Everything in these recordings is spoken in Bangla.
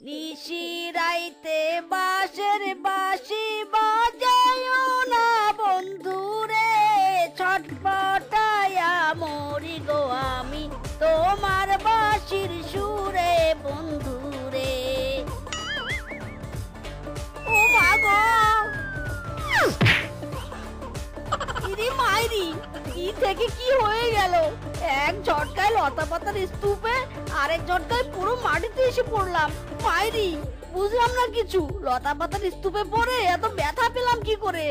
নিশিরাইতে বাঁশের বাঁশি বাজায়ো না বন্ধুরে, ছটপটায়া মরি গো আমি তোমার বাঁশির সুরে বন্ধুরে। ও মা গো, ইরে মাইরি, কি থেকে কি হয়ে গেল? এক ঝটকায় লতা পাতার স্তূপে, আরেক ঝটকায় পুরো মাটিতে এসে পড়লাম। মাইরি, বুঝলাম না কিছু। লতা পাতার স্তূপে পড়ে এত ব্যথা পেলাম কি করে?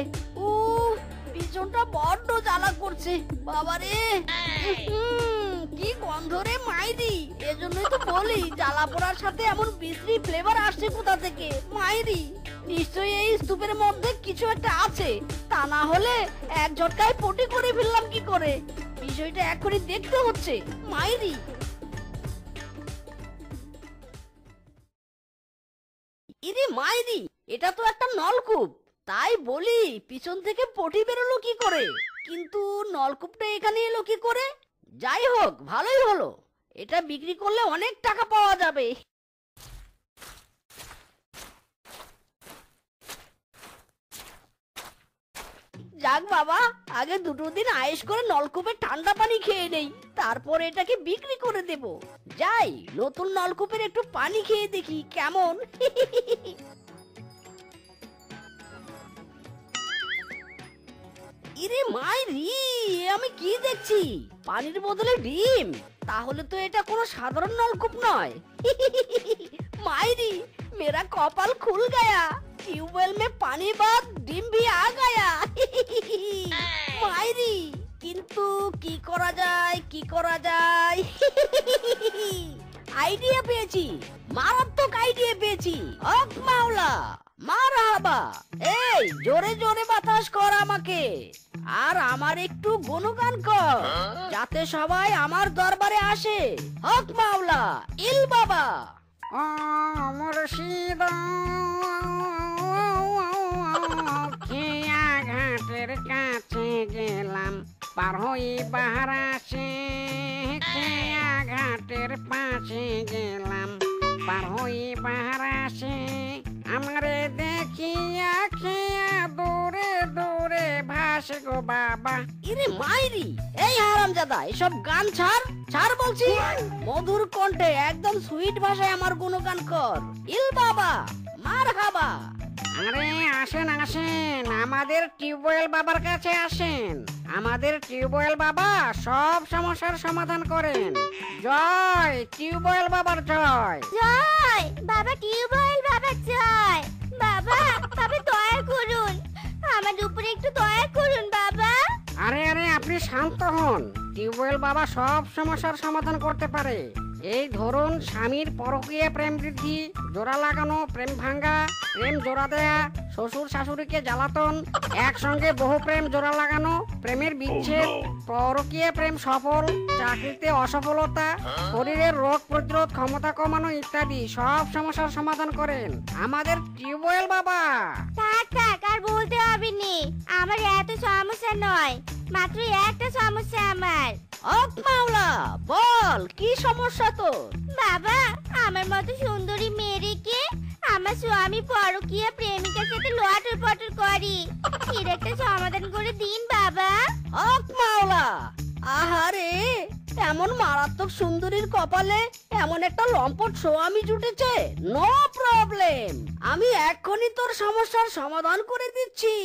পিছনটা বড্ড জ্বালা করছে বাবারে। কি গন্ধ রে মাইরি, এজন্যই তো বলি জ্বালা পোড়ার সাথে এমন বিশ্রী ফ্লেভার আসছে কোথা থেকে। মাইরি, নিশ্চয়ই এই স্তূপের মধ্যে কিছু একটা আছে, তা না হলে এক ঝটকায় পটি করে ফেললাম কি করে? বিষয়টা এখনই দেখতে হচ্ছে। মাইরি, ইরে মাইরি, এটা তো একটা নলকূপ। তাই বলি পিছন থেকে পটি বেরোলো কি করে? কিন্তু নলকূপটা এখানে এলো কি করে? যাই হোক, ভালোই হলো, এটা বিক্রি করলে অনেক টাকা পাওয়া যাবে। যাক বাবা, আগে দুটো দিন আয়েশ করে নলকূপের ঠান্ডা পানি খেয়ে নেই, তারপর এটাকে বিক্রি করে দেব। যাই, নতুন নলকূপের একটু পানি খেয়ে দেখি কেমন। ইরে মাইরি, আমি কি দেখছি? পানির বদলে ডিম। তাহলে তো এটা কোনো সাধারণ নলকূপ নয়। मायरी, मेरा कपाल खुल गया। ट्यूबवेल में पानी बाद डिम भी आ गया। मायरी, किंतु की करा जाए की करा जाए। আইডিয়া পেয়েছি, মারাত্মক আইডিয়া পেয়েছি। হক মাওলা, মারহাবা। এই জোরে জোরে বাতাস কর আমাকে, আর আমার একটু গুণগান কর, যাতে সবাই আমার দরবারে আসে। হক মাওলা, ইল বাবা। মুর্শিদা খেয়া ঘাটের কাছে গেলাম, পার হই বাহারাসে। খেয়া ঘাটের পাশে গেলাম, পার হই বাহারাসে। আমারে দেখিয়া খেয়া দূরে দূরে ভাসে গো বাবা। ইরে মাইরি, এই হারামজাদা, এসব গান ছাড়, ছাড় বলছি। মধুর কণ্ঠে একদম সুইট ভাষায় আমার গুণগান কর। ইল বাবা, মারহাবা। আরে আসেন আসেন, আমাদের টিউবওয়েল বাবার কাছে আসেন। আমাদের টিউবওয়েল বাবা সব সমস্যার সমাধান করেন। জয় টিউবওয়েল বাবার জয়। জয় বাবা, টিউবওয়েল বাবার জয়। বাবা, বাবা দয়া করুন, আমার উপরে একটু দয়া করুন বাবা। আরে আরে আপনি শান্ত হন, টিউবওয়েল বাবা সব সমস্যার সমাধান করতে পারে। এই ধরুন, স্বামীর পরকীয়া প্রেম বৃদ্ধি, জোড়া লাগানো, প্রেম ভাঙ্গা, প্রেম জোড়া দেয়া, শ্বশুর শাশুড়িকে জ্বালাতন, একসঙ্গে বহু প্রেম জোড়া লাগানো, প্রেমের বিচ্ছেদ, পরকীয়া প্রেম সফল, চাকরিতে অসফলতা, শরীরের রোগ প্রতিরোধ ক্ষমতা কমানো ইত্যাদি সব সমস্যার সমাধান করেন আমাদের টিউবওয়েল বাবা। থাক থাক, আর বলতে হবে নি, আমার এত সমস্যা নয়, মাত্র একটা সমস্যা আমার। হক মাওলা, বল কি সমস্যা তোর? বাবা, আমার মতো সুন্দরী মেয়েকে আমার স্বামী পরকীয়া প্রেমিকার সাথে লটর পটর করে, এর একটা সমাধান করে দিন বাবা। হক মাওলা, আহারে, এমন মারাত্মক সুন্দরীর কপালে এমন একটা লম্পট স্বামী জুটেছে। নো প্রবলেম, আমি এক্ষুনি তোর সমস্যার সমাধান করে দিচ্ছি।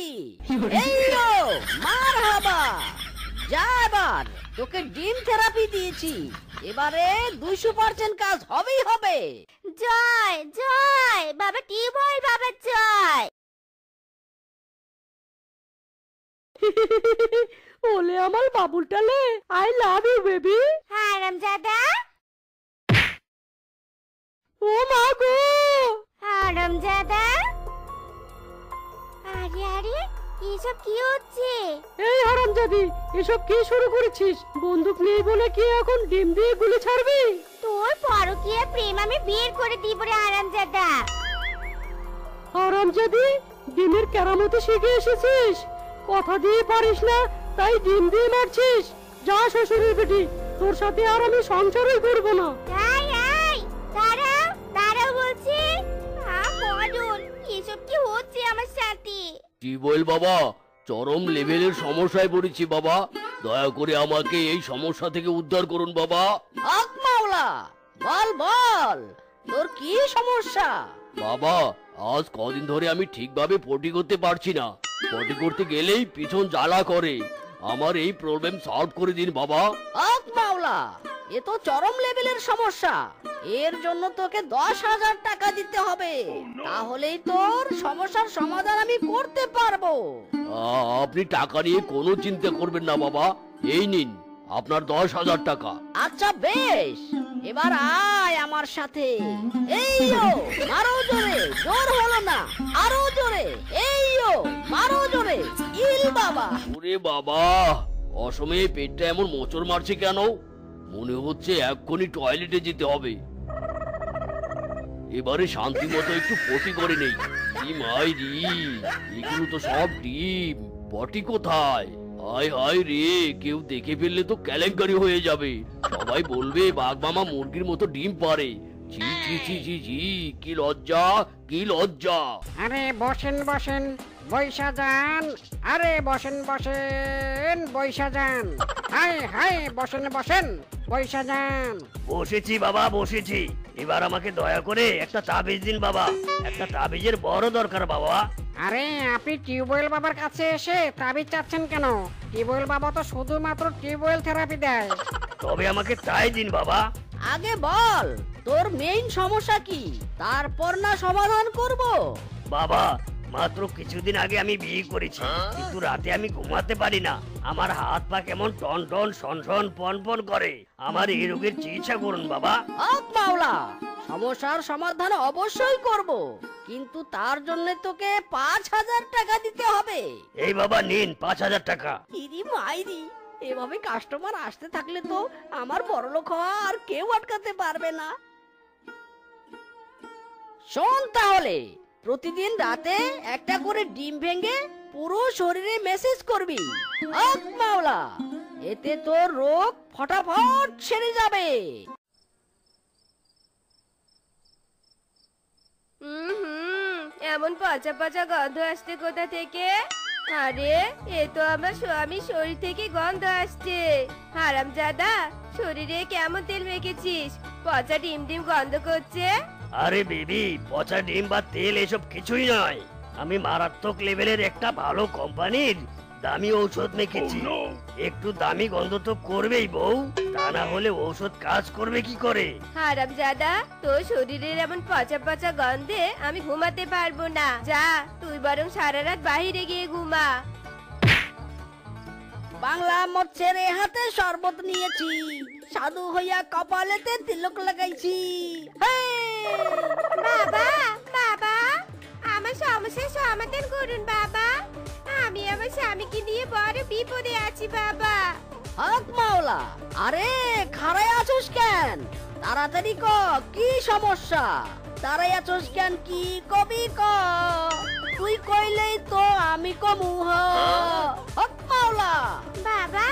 এই লো, মারহাবা। যা, এবার তোকে ডিম থেরাপি দিয়েছি, এবারে 200% কাজ হবেই হবে। জয় জয় বাবা, টিউবওয়েল বাবার জয়। ওলে আমার বাবুলটালে, আই লাভ ইউ বেবি। হারামজাদা, ও মা গো, হারামজাদা। আরে আরে, এসব কি হচ্ছে? এই হারামজাদি, এসব কি শুরু করেছিস? বন্দুক নেই বলে কি এখন ডিম দিয়ে গুলি ছাড়বি? তোর পরকীয়া প্রেম আমি বের করে দিব রে হারামজাদা। হারামজাদি, ডিমের কেরামতি শিখে এসেছিস, কথা দিয়ে পারিস না, তাই ডিম দিয়ে মারছিস। যা শ্বশুরের বেটি, তোর সাথে আর আমি সংসারই করব না। এই এই, দাঁড়াও দাঁড়াও বলছি। টিউবওয়েল বাবা, চরম লেভেলের সমস্যায় পড়েছি বাবা। দয়া করে আমাকে এই সমস্যা থেকে উদ্ধার করুন বাবা। হক মাওলা, বল বল, তোর কি সমস্যা? বাবা, আজ কদিন ধরে আমি ঠিকভাবে পটি করতে পারছি না। পটি করতে গেলেই পিছন জ্বালা করে। আমার এই প্রবলেম সলভ করে দিন বাবা। হক মাওলা, এ তো চরম লেভেলের সমস্যা। এর জন্য তোকে 10,000 টাকা দিতে হবে, তাহলেই তোর সমস্যার সমাধান আমি করতে পারবো। আপনি টাকা নিয়ে কোনো চিন্তা করবেন না বাবা। এই নিন আপনার 10,000 টাকা। আচ্ছা বেশ, এবার আয় আমার সাথে। এইও, মারো জোরে, জোর হলো না, আরো জোরে। এইও, মারো জোরে। ইল বাবা। ওরে বাবা, অসময়ে পেটটা এমন মোচড় মারছে কেন? মনে হচ্ছে এক্ষুনি টয়লেটে যেতে হবে। এবারে শান্তি মতো একটু পটি করে নেই। কি মাইরি, এগুলো তো সব ডিম। পটি কোথায়? হায় হায় রে, কেউ দেখে ফেললে তো কেলেঙ্কারি হয়ে যাবে। সবাই বলবে বাঘ মামা মুরগির মতো ডিম পারে। ছি ছি ছি ছি ছি, কি লজ্জা, কি লজ্জা। আরে বসেন বসেন, বৈশা যান। আরে বসেন বসেন, বৈশা যান। হাই হাই, বসেন বসেন, বৈশা যান। বসেছি বাবা, বসেছি। এবার আমাকে দয়া করে একটা তাবিজ দিন বাবা। একটা তাবিজের বড় দরকার বাবা। আরে আপনি টিউবওয়েল বাবার কাছে এসে তাবিজ চাচ্ছেন কেন? টিউবওয়েল বাবা তো শুধুমাত্র টিউবওয়েল থেরাপি দেয়। তবে আমাকে তাই দিন বাবা। আগে বল, তোর মেইন সমস্যা কি, তারপর না সমাধান করব। বাবা, মাত্র কিছুদিন আগে আমি বিয়ে করেছি, কিন্তু রাতে আমি ঘুমাতে পারি না। আমার হাত পা কেমন টন টন সন সন পন পন করে। আমার এই রোগের চিকিৎসা করুন বাবা। হক মাওলা, সমস্যার সমাধান অবশ্যই করব, কিন্তু তার জন্য তোকে 5,000 টাকা দিতে হবে। এই বাবা নিন 5,000 টাকা। ইরি মাইরি, এভাবে কাস্টমার আসতে থাকলে তো আমার বড়লোক হওয়া আর কেউ আটকাতে পারবে না। শোন তাহলে, প্রতিদিন রাতে একটা করে ডিম ভেঙে পুরো শরীরে মেসেজ করবি। হক মাওলা, এতে তোর রোগ ফটাফট সেরে যাবে। এমন পচা পচা গন্ধ আসছে কোথা থেকে? আরে, এ তো আমার স্বামীর শরীর থেকে গন্ধ আসছে। হারামজাদা, শরীরে কেমন তেল মেখেছিস? পচা ডিম ডিম গন্ধ করছে। আরে বেবি, পচা ডিম বা তেল এসব কিছুই নয়। আমি মারাত্মক লেভেলের একটা ভালো কোম্পানির দামি ঔষধ মেখেছি। একটু দামি গন্ধ তো করবেই বউ, তা না হলে ঔষধ কাজ করবে কি করে? হারামজাদা, তোর শরীরের এমন পচা পচা গন্ধে আমি ঘুমাতে পারবো না। যা, তুই বরং সারা রাত বাহিরে গিয়ে ঘুমা। বাংলা মৎস্যের হাতে শরবত নিয়েছি, সাধু হইয়া কপালেতে তিলক লাগাইছি। বাবা, বাবা, আমার সমস্যার সমাধান করুন বাবা। আমি আমার স্বামীকে নিয়ে বড় বিপদে আছি বাবা। হক মাওলা, আরে খাড়ায় আছোস কেন? তাড়াতাড়ি ক, কি সমস্যা? দাঁড়াই আছোস কেন, কি কবি ক? তুই কইলেই তো আমি কমু। হক মাওলা। বাবা,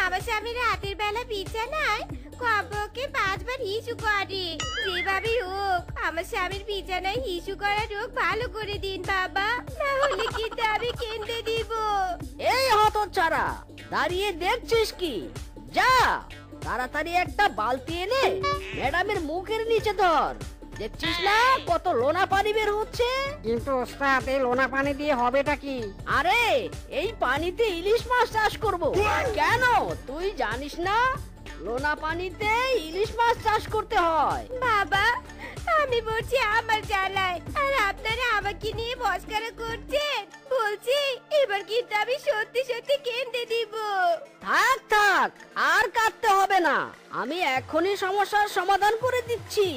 আমার স্বামী রাতের বেলা বিছানায় কমপক্ষে 5 বার হিসু করে। যেভাবে হোক আমার স্বামীর বিছানায় হিসু করা রোগ ভালো করে দিন বাবা, না হলে কিন্তু আমি কেঁদে দিব। এই হতচ্ছাড়া, দাঁড়িয়ে দেখছিস কি? যা, তাড়াতাড়ি একটা বালতি এনে ম্যাডামের মুখের নিচে ধর। দেখছিস না কত লোনা পানি বের হচ্ছে? কিন্তু ওস্তাদ, এই লোনা পানি দিয়ে হবেটা কি? আরে, এই পানিতে ইলিশ মাছ চাষ করব। কেন, তুই জানিস না লোনা পানিতে ইলিশ মাছ চাষ করতে হয়? বাবা, আমি বলছি আমার জ্বালায়, আর আপনারা আমাকে নিয়ে মস্করা করছেন। বলছি এবার কিন্তু আমি সত্যি সত্যি কেঁদে দিব। থাক থাক, আর কাঁদতে হবে না, আমি এখনই সমস্যার সমাধান করে দিচ্ছি।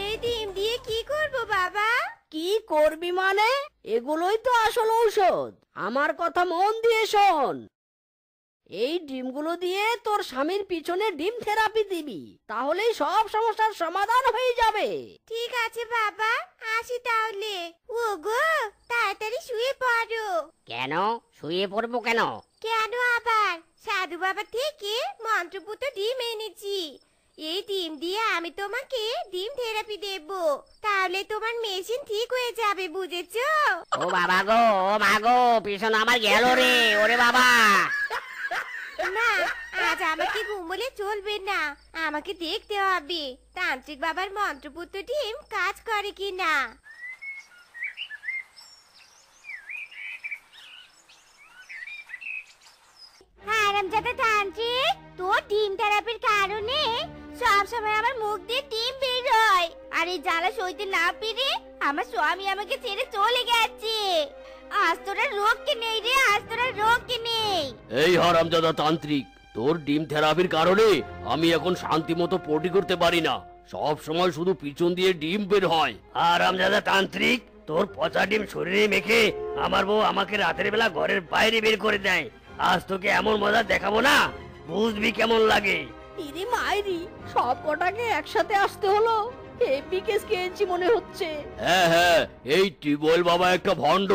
এই ডিম দিয়ে কি করব বাবা? কি করবি মানে? এগুলোই তো আসল ঔষধ। আমার কথা মন দিয়ে শোন। এই ডিমগুলো দিয়ে তোর স্বামীর পিছনে ডিম থেরাপি দিবি, তাহলেই সব সমস্যার সমাধান হয়ে যাবে। ঠিক আছে বাবা, আসি তাহলে। ওগো, তাড়াতাড়ি শুয়ে পড়ো। কেন শুয়ে পড়বো কেন? কেন আবার? সাধু বাবা থেকে মন্ত্রপুত ডিম এনেছি। এই ডিম দিয়ে আমি তোমাকে ডিম থেরাপি দেব, তাহলে তোমার মেশিন ঠিক হয়ে যাবে, বুঝেছো? ও বাবা গো, ও মা গো, পিছন আমার গেল রে, ওরে বাবা। না, আজ আমাকে ঘুমোলে চলবে না, আমাকে দেখতে হবে তান্ত্রিক বাবার মন্ত্রপুত্র ডিম কাজ করে কিনা। হারামজাদা তান্ত্রিক, তোর ডিম থেরাপির কারণে সব সময় আমার মুখ দিয়ে ডিম বের হয়, আর এই জ্বালা সইতে না পেরে আমার স্বামী আমাকে ছেড়ে চলে গেছে। আজ তোরা রোগ কে নেই রে, আজ তোরা রোগ কে নেই। এই হারামজাদা তান্ত্রিক, তোর ডিম থেরাপির কারণে আমি এখন শান্তি মতো পটি করতে পারি না, সব সময় শুধু পিছন দিয়ে ডিম বের হয়। হারামজাদা তান্ত্রিক, তোর পচা ডিম শরীরে মেখে আমার বউ আমাকে রাতের বেলা ঘরের বাইরে বের করে দেয়। আজ তোকে এমন মজা দেখাবো না, বুঝবি কেমন লাগে। ইরে মাইরি, সব কটাকে একসাথে আসতে হলো, হেভি কেস খেয়েছি মনে হচ্ছে। হ্যাঁ হ্যাঁ, এই টিউবওয়েল বাবা একটা ভণ্ড,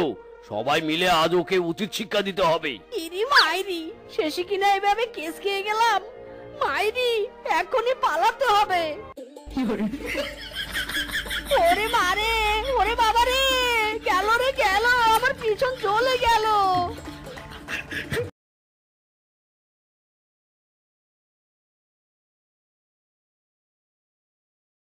সবাই মিলে আজ ওকে উচিত শিক্ষা দিতে হবে। ইরি মাইরি, শেষে কিনা এভাবে কেস খেয়ে গেলাম। মাইরি, এখনই পালাতে হবে। ওরে মারে, ওরে বাবা রে, গেল রে গেল, আমার পিছন চলে গেল।